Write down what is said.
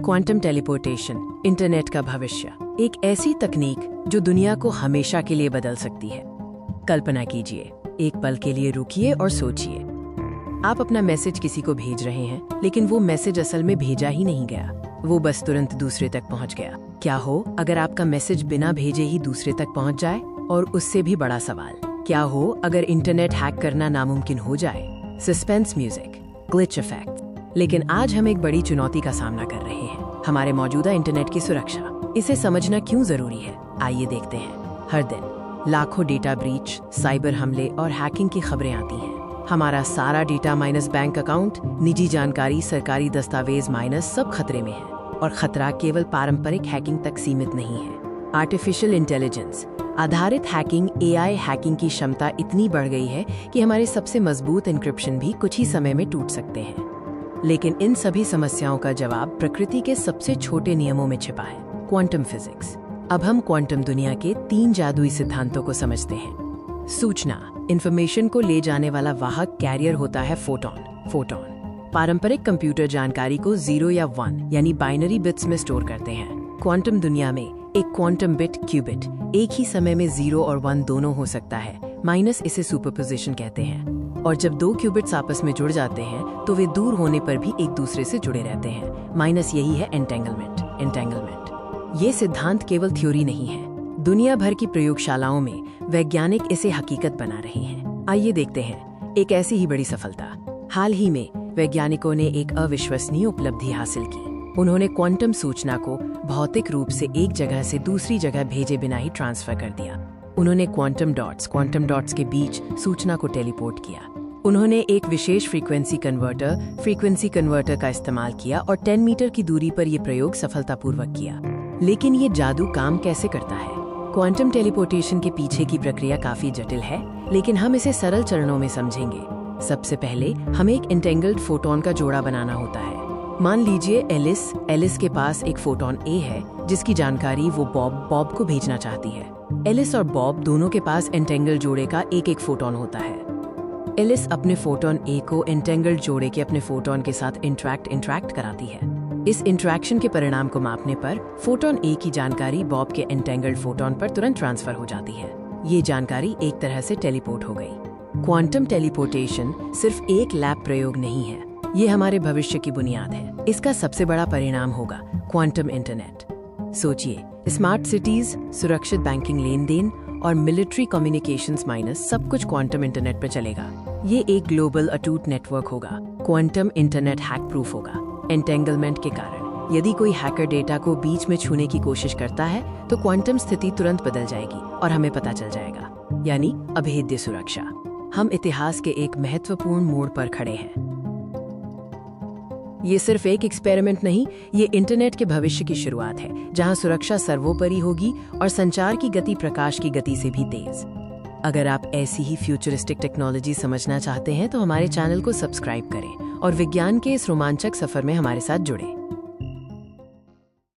Quantum teleportation, internet का भविष्य, एक ऐसी तकनीक जो दुनिया को हमेशा के लिए बदल सकती है। कल्पना कीजिए, एक पल के लिए रुकिए और सोचिए। आप अपना मैसेज किसी को भेज रहे हैं, लेकिन वो मैसेज असल में भेजा ही नहीं गया, वो बस तुरंत दूसरे तक पहुंच गया। क्या हो अगर आपका मैसेज बिना भेजे ही दूसरे तक पहुंच जाए? और उससे भी बड़ा सवाल, क्या हो अगर इंटरनेट हैक करना नामुमकिन हो जाए? Suspense music, glitch effect. लेकिन आज हम एक बड़ी चुनौती का सामना कर रहे हैं, हमारे मौजूदा इंटरनेट की सुरक्षा। इसे समझना क्यों जरूरी है, आइए देखते हैं। हर दिन लाखों डेटा ब्रीच, साइबर हमले और हैकिंग की खबरें आती हैं। हमारा सारा डेटा माइनस बैंक अकाउंट, निजी जानकारी, सरकारी दस्तावेज माइनस सब खतरे में है। और खतरा केवल पारंपरिक हैकिंग तक सीमित नहीं है। आर्टिफिशियल इंटेलिजेंस आधारित हैकिंग, एआई हैकिंग की क्षमता इतनी बढ़ गई है कि हमारे सबसे मजबूत एन्क्रिप्शन भी कुछ ही समय में टूट सकते हैं। लेकिन इन सभी समस्याओं का जवाब प्रकृति के सबसे छोटे नियमों में छिपा है, क्वांटम फिजिक्स। अब हम क्वांटम दुनिया के 3 जादुई सिद्धांतों को समझते हैं। सूचना, इंफॉर्मेशन को ले जाने वाला वाहक कैरियर होता है फोटॉन। पारंपरिक कंप्यूटर जानकारी को 0 या 1 यानी बाइनरी बिट्स में स्टोर करते हैं। क्वांटम दुनिया में एक क्वांटम बिट, क्यूबिट, एक ही समय में 0 और 1 दोनों हो सकता है, माइनस इसे सुपरपोजिशन कहते हैं। और जब 2 क्यूबिट्स आपस में जुड़ जाते हैं तो वे दूर होने पर भी एक दूसरे से जुड़े रहते हैं, माइनस यही है एंटेंगलमेंट। ये सिद्धांत केवल थ्योरी नहीं है, दुनिया भर की प्रयोगशालाओं में वैज्ञानिक इसे हकीकत बना रहे हैं। आइए देखते हैं एक ऐसी ही बड़ी सफलता। हाल ही में वैज्ञानिकों ने एक अविश्वसनीय उपलब्धि हासिल की। उन्होंने क्वांटम सूचना को भौतिक रूप से एक जगह से दूसरी जगह भेजे बिना ही ट्रांसफर कर दिया। उन्होंने क्वांटम डॉट्स के बीच सूचना को टेलीपोर्ट किया। उन्होंने एक विशेष फ्रीक्वेंसी कन्वर्टर का इस्तेमाल किया और 10 मीटर की दूरी पर यह प्रयोग सफलतापूर्वक किया। लेकिन ये जादू काम कैसे करता है? क्वांटम टेलीपोर्टेशन के पीछे की प्रक्रिया काफी जटिल है, लेकिन हम इसे सरल चरणों में समझेंगे। सबसे पहले हमें एक एंटेंगल्ड फोटोन का जोड़ा बनाना होता है। मान लीजिए एलिस के पास एक फोटोन ए है, जिसकी जानकारी वो बॉब को भेजना चाहती है। एलिस और बॉब दोनों के पास एंटेंगल्ड जोड़े का एक फोटोन होता है। एलिस अपने फोटोन ए को एंटेंगल्ड जोड़े के अपने फोटोन के साथ इंटरैक्ट कराती है। इस इंटरैक्शन के परिणाम को मापने पर फोटोन ए की जानकारी बॉब के एंटेंगल्ड फोटोन पर तुरंत ट्रांसफर हो जाती है। ये जानकारी एक तरह से टेलीपोर्ट हो गई। क्वांटम टेलीपोर्टेशन सिर्फ एक लैब प्रयोग नहीं है, ये हमारे भविष्य की बुनियाद है। इसका सबसे बड़ा परिणाम होगा क्वांटम इंटरनेट। सोचिए, स्मार्ट सिटीज, सुरक्षित बैंकिंग लेन देन और मिलिट्री कम्युनिकेशंस माइनस सब कुछ क्वांटम इंटरनेट पर चलेगा। ये एक ग्लोबल अटूट नेटवर्क होगा। क्वांटम इंटरनेट हैक प्रूफ होगा। एंटेंगलमेंट के कारण यदि कोई हैकर डेटा को बीच में छूने की कोशिश करता है तो क्वांटम स्थिति तुरंत बदल जाएगी और हमें पता चल जाएगा, यानी अभेद्य सुरक्षा। हम इतिहास के एक महत्वपूर्ण मोड़ पर खड़े हैं। ये सिर्फ एक एक्सपेरिमेंट नहीं, ये इंटरनेट के भविष्य की शुरुआत है, जहां सुरक्षा सर्वोपरि होगी और संचार की गति प्रकाश की गति से भी तेज। अगर आप ऐसी ही फ्यूचरिस्टिक टेक्नोलॉजी समझना चाहते हैं तो हमारे चैनल को सब्सक्राइब करें और विज्ञान के इस रोमांचक सफर में हमारे साथ जुड़ें।